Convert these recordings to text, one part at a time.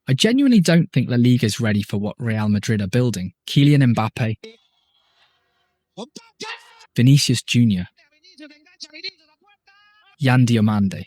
I genuinely don't think La Liga is ready for what Real Madrid are building. Kylian Mbappé, Vinícius Jr, Handlle.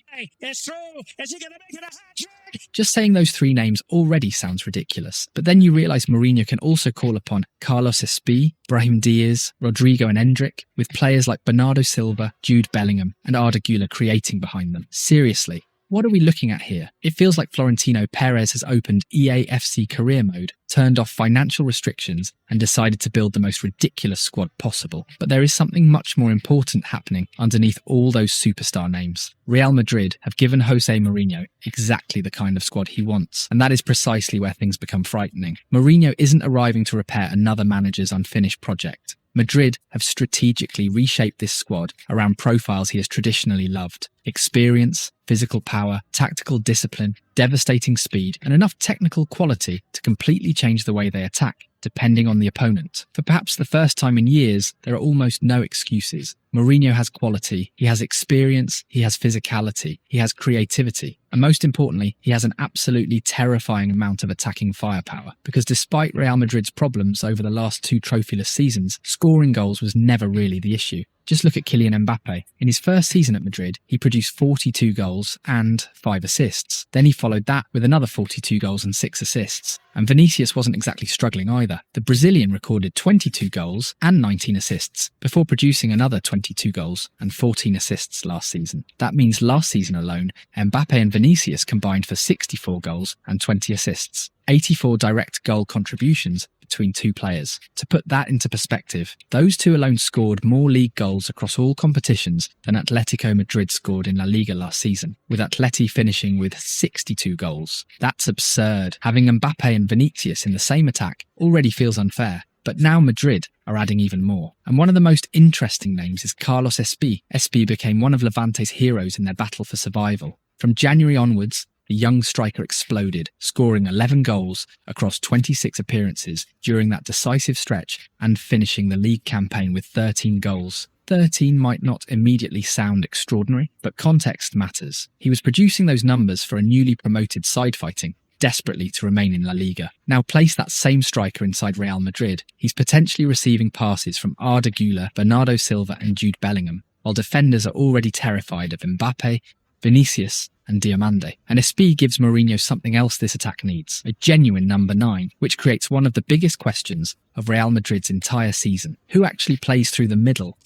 Just saying those three names already sounds ridiculous, but then you realise Mourinho can also call upon Carlos Espí, Brahim Diaz, Rodrigo and Endrick, with players like Bernardo Silva, Jude Bellingham and Arda Güler creating behind them. Seriously, what are we looking at here? It feels like Florentino Perez has opened EAFC career mode, turned off financial restrictions and decided to build the most ridiculous squad possible. But there is something much more important happening underneath all those superstar names. Real Madrid have given Jose Mourinho exactly the kind of squad he wants, and that is precisely where things become frightening. Mourinho isn't arriving to repair another manager's unfinished project. Madrid have strategically reshaped this squad around profiles he has traditionally loved. Experience, physical power, tactical discipline, devastating speed, and enough technical quality to completely change the way they attack, depending on the opponent. For perhaps the first time in years, there are almost no excuses. Mourinho has quality, he has experience, he has physicality, he has creativity, and most importantly, he has an absolutely terrifying amount of attacking firepower. Because despite Real Madrid's problems over the last two trophyless seasons, scoring goals was never really the issue. Just look at Kylian Mbappé. In his first season at Madrid, he produced 42 goals and 5 assists. Then he followed that with another 42 goals and 6 assists. And Vinicius wasn't exactly struggling either. The Brazilian recorded 22 goals and 19 assists before producing another 22 goals and 14 assists last season. That means last season alone, Mbappe and Vinicius combined for 64 goals and 20 assists. 84 direct goal contributions between two players. To put that into perspective, those two alone scored more league goals across all competitions than Atletico Madrid scored in La Liga last season, with Atleti finishing with 62 goals. That's absurd. Having Mbappe and Vinicius in the same attack already feels unfair. But now Madrid are adding even more. And one of the most interesting names is Carlos Espí. Espí became one of Levante's heroes in their battle for survival. From January onwards, the young striker exploded, scoring 11 goals across 26 appearances during that decisive stretch and finishing the league campaign with 13 goals. 13 might not immediately sound extraordinary, but context matters. He was producing those numbers for a newly promoted side fighting desperately to remain in La Liga. Now place that same striker inside Real Madrid. He's potentially receiving passes from Arda Güler, Bernardo Silva and Jude Bellingham, while defenders are already terrified of Mbappe, Vinicius and Diamande. And Espí gives Mourinho something else this attack needs, a genuine number 9, which creates one of the biggest questions of Real Madrid's entire season. Who actually plays through the middle?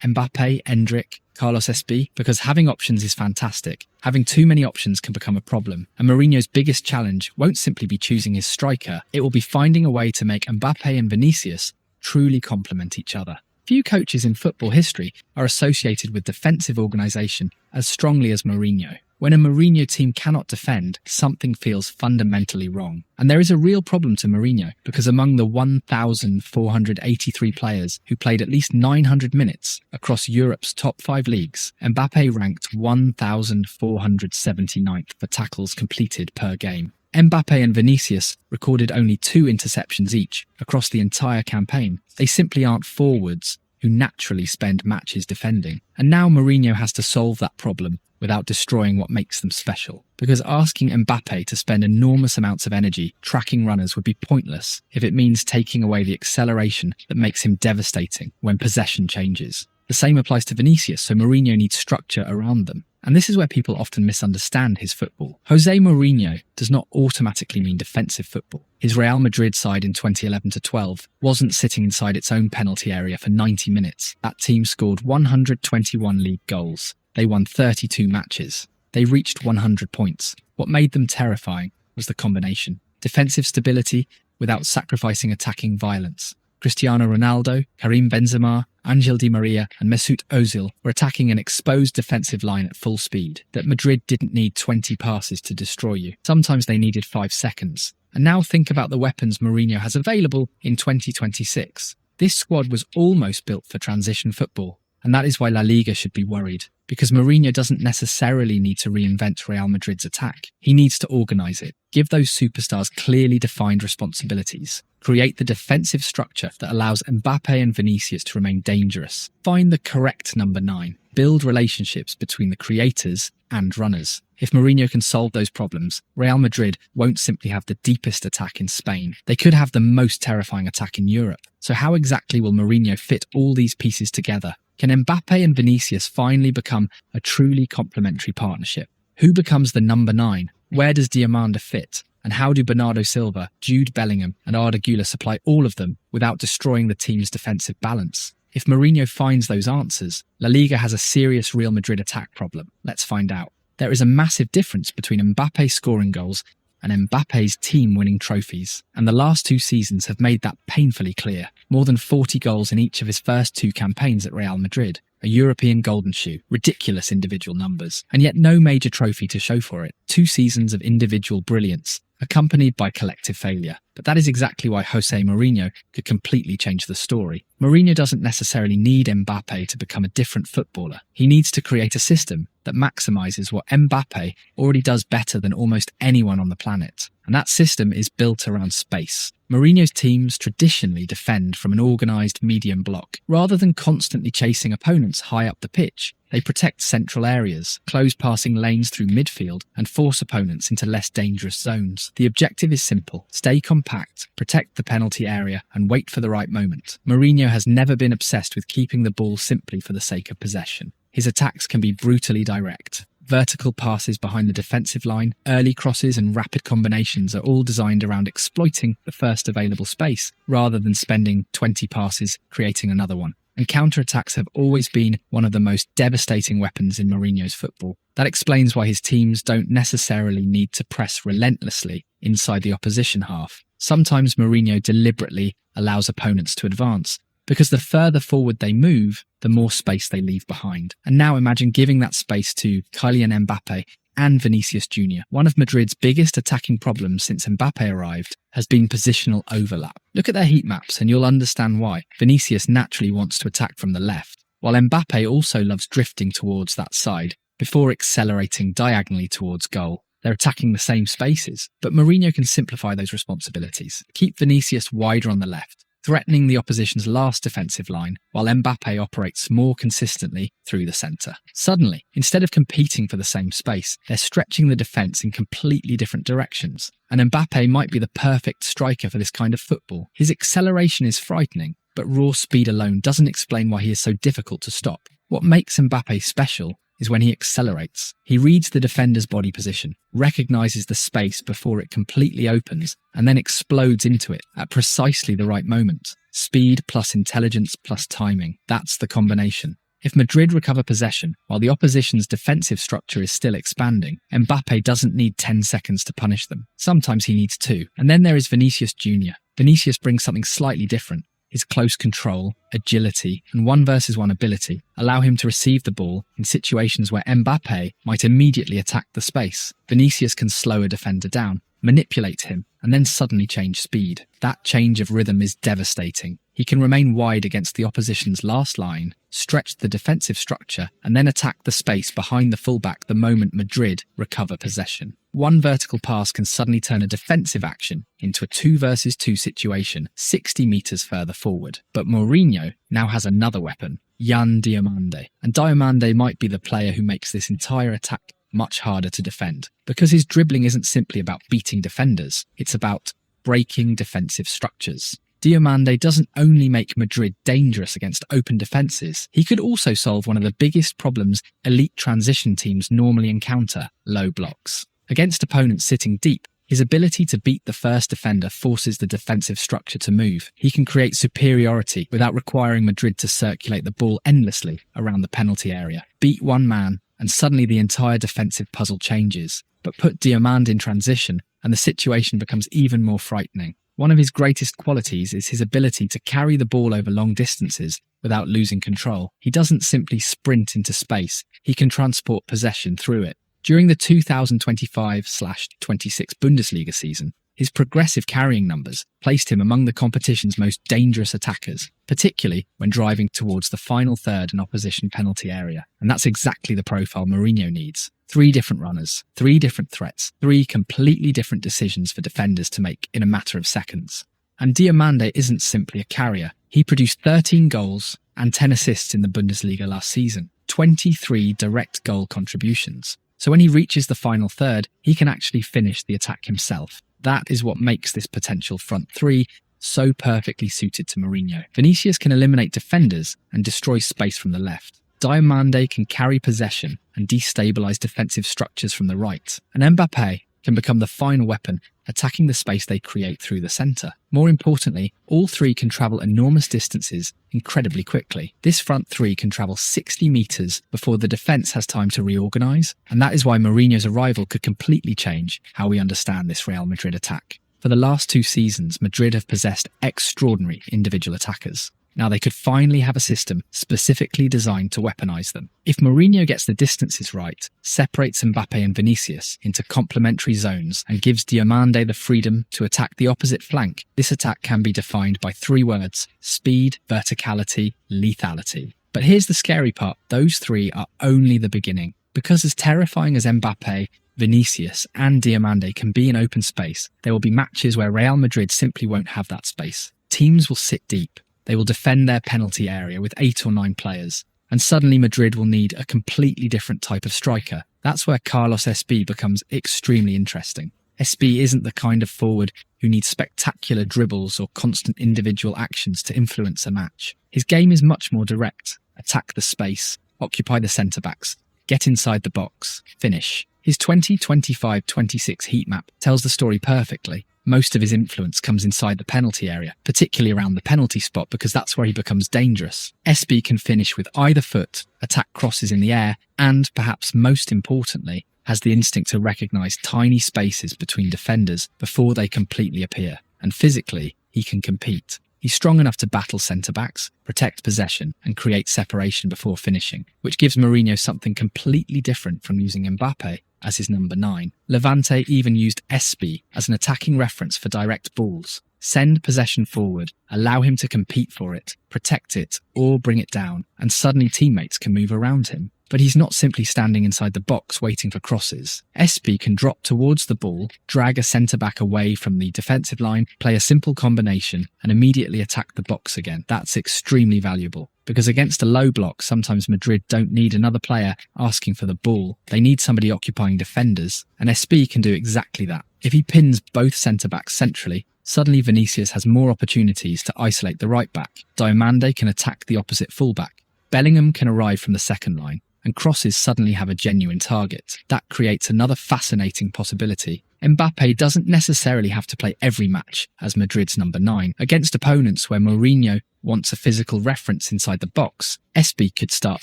Mbappe, Endrick, Carlos Espí? Because having options is fantastic. Having too many options can become a problem. And Mourinho's biggest challenge won't simply be choosing his striker, it will be finding a way to make Mbappe and Vinicius truly complement each other. Few coaches in football history are associated with defensive organisation as strongly as Mourinho. When a Mourinho team cannot defend, something feels fundamentally wrong. And there is a real problem to Mourinho, because among the 1,483 players who played at least 900 minutes across Europe's top 5 leagues, Mbappe ranked 1,479th for tackles completed per game. Mbappe and Vinicius recorded only 2 interceptions each across the entire campaign. They simply aren't forwards who naturally spend matches defending. And now Mourinho has to solve that problem without destroying what makes them special. Because asking Mbappe to spend enormous amounts of energy tracking runners would be pointless if it means taking away the acceleration that makes him devastating when possession changes. The same applies to Vinicius, so Mourinho needs structure around them. And this is where people often misunderstand his football. Jose Mourinho does not automatically mean defensive football. His Real Madrid side in 2011-12 wasn't sitting inside its own penalty area for 90 minutes. That team scored 121 league goals. They won 32 matches. They reached 100 points. What made them terrifying was the combination. Defensive stability without sacrificing attacking violence. Cristiano Ronaldo, Karim Benzema, Angel Di Maria and Mesut Ozil were attacking an exposed defensive line at full speed. That Madrid didn't need 20 passes to destroy you. Sometimes they needed 5 seconds. And now think about the weapons Mourinho has available in 2026. This squad was almost built for transition football. And that is why La Liga should be worried. Because Mourinho doesn't necessarily need to reinvent Real Madrid's attack. He needs to organise it. Give those superstars clearly defined responsibilities. Create the defensive structure that allows Mbappe and Vinicius to remain dangerous. Find the correct number 9. build relationships between the creators and runners. If Mourinho can solve those problems, Real Madrid won't simply have the deepest attack in Spain. They could have the most terrifying attack in Europe. So how exactly will Mourinho fit all these pieces together? Can Mbappe and Vinicius finally become a truly complementary partnership? Who becomes the number 9? Where does Diamanda fit? And how do Bernardo Silva, Jude Bellingham and Arda Güler supply all of them without destroying the team's defensive balance? If Mourinho finds those answers, LaLiga has a serious Real Madrid attack problem. Let's find out. There is a massive difference between Mbappe scoring goals and Mbappe's team winning trophies, and the last 2 seasons have made that painfully clear. More than 40 goals in each of his first 2 campaigns at Real Madrid, a European golden shoe, ridiculous individual numbers, and yet no major trophy to show for it. 2 seasons of individual brilliance, accompanied by collective failure. But that is exactly why Jose Mourinho could completely change the story. Mourinho doesn't necessarily need Mbappe to become a different footballer. He needs to create a system that maximises what Mbappe already does better than almost anyone on the planet. And that system is built around space. Mourinho's teams traditionally defend from an organised medium block. Rather than constantly chasing opponents high up the pitch, they protect central areas, close passing lanes through midfield, and force opponents into less dangerous zones. The objective is simple: stay compact, protect the penalty area, and wait for the right moment. Mourinho has never been obsessed with keeping the ball simply for the sake of possession. His attacks can be brutally direct. Vertical passes behind the defensive line, early crosses and rapid combinations are all designed around exploiting the first available space, rather than spending 20 passes creating another one. And counter-attacks have always been one of the most devastating weapons in Mourinho's football. That explains why his teams don't necessarily need to press relentlessly inside the opposition half. Sometimes Mourinho deliberately allows opponents to advance, because the further forward they move, the more space they leave behind. And now imagine giving that space to Kylian Mbappé and Vinícius Jr. One of Madrid's biggest attacking problems since Mbappe arrived has been positional overlap. Look at their heat maps and you'll understand why. Vinícius naturally wants to attack from the left, while Mbappe also loves drifting towards that side before accelerating diagonally towards goal. They're attacking the same spaces, but Mourinho can simplify those responsibilities. Keep Vinícius wider on the left, threatening the opposition's last defensive line, while Mbappe operates more consistently through the centre. Suddenly, instead of competing for the same space, they're stretching the defence in completely different directions. And Mbappe might be the perfect striker for this kind of football. His acceleration is frightening, but raw speed alone doesn't explain why he is so difficult to stop. What makes Mbappe special is when he accelerates. He reads the defender's body position, recognises the space before it completely opens, and then explodes into it at precisely the right moment. Speed plus intelligence plus timing. That's the combination. If Madrid recover possession while the opposition's defensive structure is still expanding, Mbappe doesn't need 10 seconds to punish them. Sometimes he needs 2. And then there is Vinícius Jr. Vinícius brings something slightly different. His close control, agility, and 1-versus-1 ability allow him to receive the ball in situations where Mbappe might immediately attack the space. Vinícius can slow a defender down, manipulate him, and then suddenly change speed. That change of rhythm is devastating. He can remain wide against the opposition's last line, stretch the defensive structure, and then attack the space behind the fullback the moment Madrid recover possession. One vertical pass can suddenly turn a defensive action into a 2-versus-2 situation 60 metres further forward. But Mourinho now has another weapon, Yan Diamande. And Diamande might be the player who makes this entire attack much harder to defend, because his dribbling isn't simply about beating defenders, it's about breaking defensive structures. Diamande doesn't only make Madrid dangerous against open defences, he could also solve one of the biggest problems elite transition teams normally encounter: low blocks. Against opponents sitting deep, his ability to beat the first defender forces the defensive structure to move. He can create superiority without requiring Madrid to circulate the ball endlessly around the penalty area. Beat one man, and suddenly the entire defensive puzzle changes. But put Diamande in transition, and the situation becomes even more frightening. One of his greatest qualities is his ability to carry the ball over long distances without losing control. He doesn't simply sprint into space, he can transport possession through it. During the 2025/26 Bundesliga season, his progressive carrying numbers placed him among the competition's most dangerous attackers, particularly when driving towards the final third and opposition penalty area. And that's exactly the profile Mourinho needs. 3 different runners, 3 different threats, 3 completely different decisions for defenders to make in a matter of seconds. And Diamande isn't simply a carrier. He produced 13 goals and 10 assists in the Bundesliga last season. 23 direct goal contributions. So when he reaches the final third, he can actually finish the attack himself. That is what makes this potential front three so perfectly suited to Mourinho. Vinicius can eliminate defenders and destroy space from the left. Diomande can carry possession and destabilise defensive structures from the right. And Mbappe can become the final weapon, attacking the space they create through the centre. More importantly, all three can travel enormous distances incredibly quickly. This front three can travel 60 metres before the defence has time to reorganise, and that is why Mourinho's arrival could completely change how we understand this Real Madrid attack. For the last 2 seasons, Madrid have possessed extraordinary individual attackers. Now they could finally have a system specifically designed to weaponise them. If Mourinho gets the distances right, separates Mbappe and Vinicius into complementary zones and gives Diomande the freedom to attack the opposite flank, this attack can be defined by 3 words: speed, verticality, lethality. But here's the scary part, those 3 are only the beginning. Because as terrifying as Mbappe, Vinicius and Diomande can be in open space, there will be matches where Real Madrid simply won't have that space. Teams will sit deep. They will defend their penalty area with 8 or 9 players. And suddenly Madrid will need a completely different type of striker. That's where Carlos SB becomes extremely interesting. SB isn't the kind of forward who needs spectacular dribbles or constant individual actions to influence a match. His game is much more direct. Attack the space, occupy the centre-backs, get inside the box, finish. His 2025-26 heat map tells the story perfectly. Most of his influence comes inside the penalty area, particularly around the penalty spot, because that's where he becomes dangerous. SB can finish with either foot, attack crosses in the air, and, perhaps most importantly, has the instinct to recognise tiny spaces between defenders before they completely appear. And physically, he can compete. He's strong enough to battle centre-backs, protect possession, and create separation before finishing, which gives Mourinho something completely different from using Mbappe as his number 9. Levante even used SB as an attacking reference for direct balls. Send possession forward, allow him to compete for it, protect it, or bring it down, and suddenly teammates can move around him. But he's not simply standing inside the box waiting for crosses. SB can drop towards the ball, drag a centre-back away from the defensive line, play a simple combination, and immediately attack the box again. That's extremely valuable. Because against a low block, sometimes Madrid don't need another player asking for the ball. They need somebody occupying defenders, and SB can do exactly that. If he pins both centre-backs centrally, suddenly Vinicius has more opportunities to isolate the right-back. Diomande can attack the opposite full-back. Bellingham can arrive from the second line, and crosses suddenly have a genuine target. That creates another fascinating possibility. Mbappe doesn't necessarily have to play every match as Madrid's number 9. Against opponents where Mourinho wants a physical reference inside the box, SB could start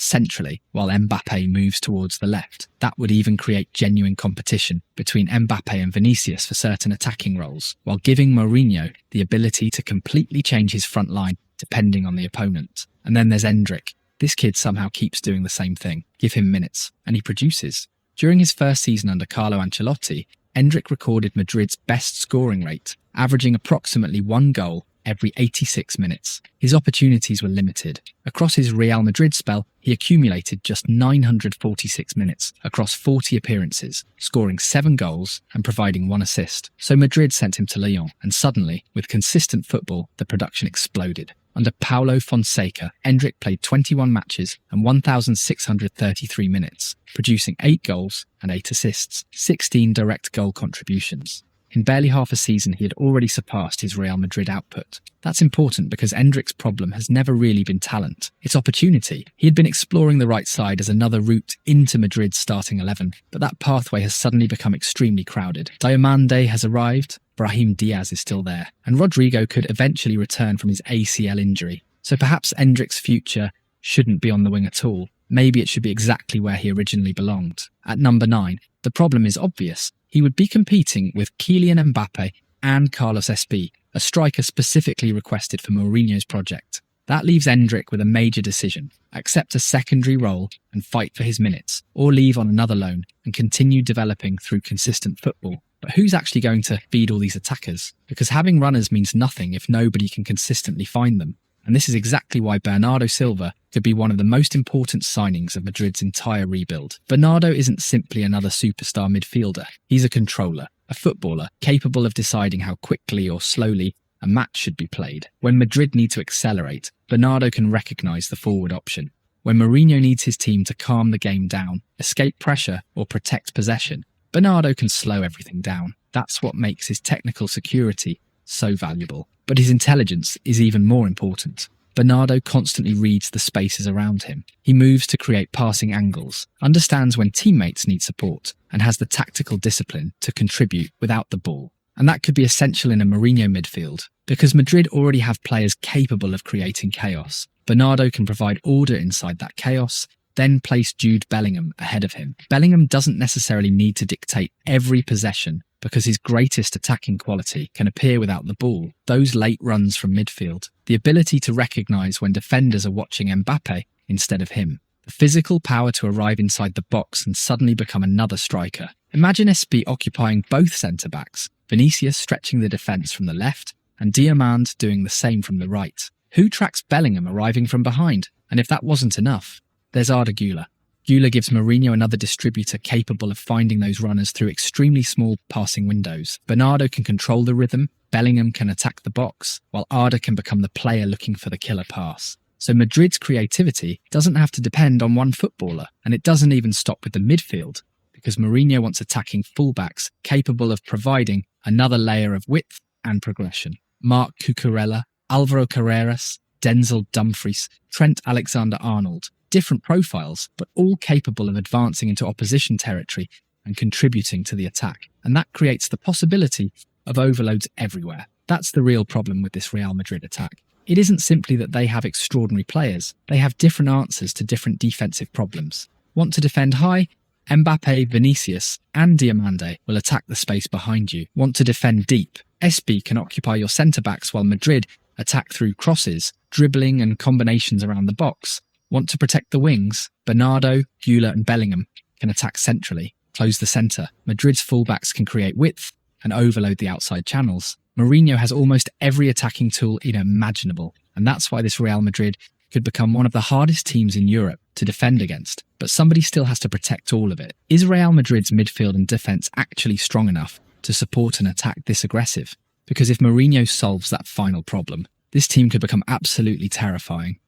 centrally while Mbappe moves towards the left. That would even create genuine competition between Mbappe and Vinicius for certain attacking roles, while giving Mourinho the ability to completely change his front line depending on the opponent. And then there's Handlle. This kid somehow keeps doing the same thing. Give him minutes, and he produces. During his first season under Carlo Ancelotti, Handlle recorded Madrid's best scoring rate, averaging approximately 1 goal every 86 minutes. His opportunities were limited. Across his Real Madrid spell, he accumulated just 946 minutes across 40 appearances, scoring 7 goals and providing 1 assist. So Madrid sent him to Lyon, and suddenly, with consistent football, the production exploded. Under Paulo Fonseca, Handlle played 21 matches and 1,633 minutes, producing 8 goals and 8 assists, 16 direct goal contributions. In barely half a season, he had already surpassed his Real Madrid output. That's important because Handlle's problem has never really been talent, it's opportunity. He had been exploring the right side as another route into Madrid's starting 11, but that pathway has suddenly become extremely crowded. Diomande has arrived, Brahim Diaz is still there, and Rodrigo could eventually return from his ACL injury. So perhaps Handlle's future shouldn't be on the wing at all. Maybe it should be exactly where he originally belonged. At number 9, the problem is obvious. He would be competing with Kylian Mbappé and Carlos SB, a striker specifically requested for Mourinho's project. That leaves Handlle with a major decision: accept a secondary role and fight for his minutes, or leave on another loan and continue developing through consistent football. But who's actually going to feed all these attackers? Because having runners means nothing if nobody can consistently find them. And this is exactly why Bernardo Silva could be one of the most important signings of Madrid's entire rebuild. Bernardo isn't simply another superstar midfielder. He's a controller, a footballer capable of deciding how quickly or slowly a match should be played. When Madrid need to accelerate, Bernardo can recognise the forward option. When Mourinho needs his team to calm the game down, escape pressure, or protect possession, Bernardo can slow everything down. That's what makes his technical security so valuable. But his intelligence is even more important. Bernardo constantly reads the spaces around him. He moves to create passing angles, understands when teammates need support, and has the tactical discipline to contribute without the ball. And that could be essential in a Mourinho midfield, because Madrid already have players capable of creating chaos. Bernardo can provide order inside that chaos, then place Jude Bellingham ahead of him. Bellingham doesn't necessarily need to dictate every possession, because his greatest attacking quality can appear without the ball. Those late runs from midfield, the ability to recognise when defenders are watching Mbappe instead of him, the physical power to arrive inside the box and suddenly become another striker. Imagine SB occupying both centre-backs, Vinicius stretching the defence from the left and Diamand doing the same from the right. Who tracks Bellingham arriving from behind? And if that wasn't enough, there's Arda Güler. Güler gives Mourinho another distributor capable of finding those runners through extremely small passing windows. Bernardo can control the rhythm, Bellingham can attack the box, while Arda can become the player looking for the killer pass. So Madrid's creativity doesn't have to depend on one footballer, and it doesn't even stop with the midfield, because Mourinho wants attacking fullbacks capable of providing another layer of width and progression. Marc Cucurella, Alvaro Carreras, Denzel Dumfries, Trent Alexander-Arnold. Different profiles, but all capable of advancing into opposition territory and contributing to the attack. And that creates the possibility of overloads everywhere. That's the real problem with this Real Madrid attack. It isn't simply that they have extraordinary players. They have different answers to different defensive problems. Want to defend high? Mbappe, Vinicius, and Diamande will attack the space behind you. Want to defend deep? SB can occupy your centre-backs while Madrid attack through crosses, dribbling and combinations around the box. Want to protect the wings? Bernardo, Güler and Bellingham can attack centrally, close the centre. Madrid's fullbacks can create width and overload the outside channels. Mourinho has almost every attacking tool imaginable, and that's why this Real Madrid could become one of the hardest teams in Europe to defend against. But somebody still has to protect all of it. Is Real Madrid's midfield and defence actually strong enough to support an attack this aggressive? Because if Mourinho solves that final problem, this team could become absolutely terrifying.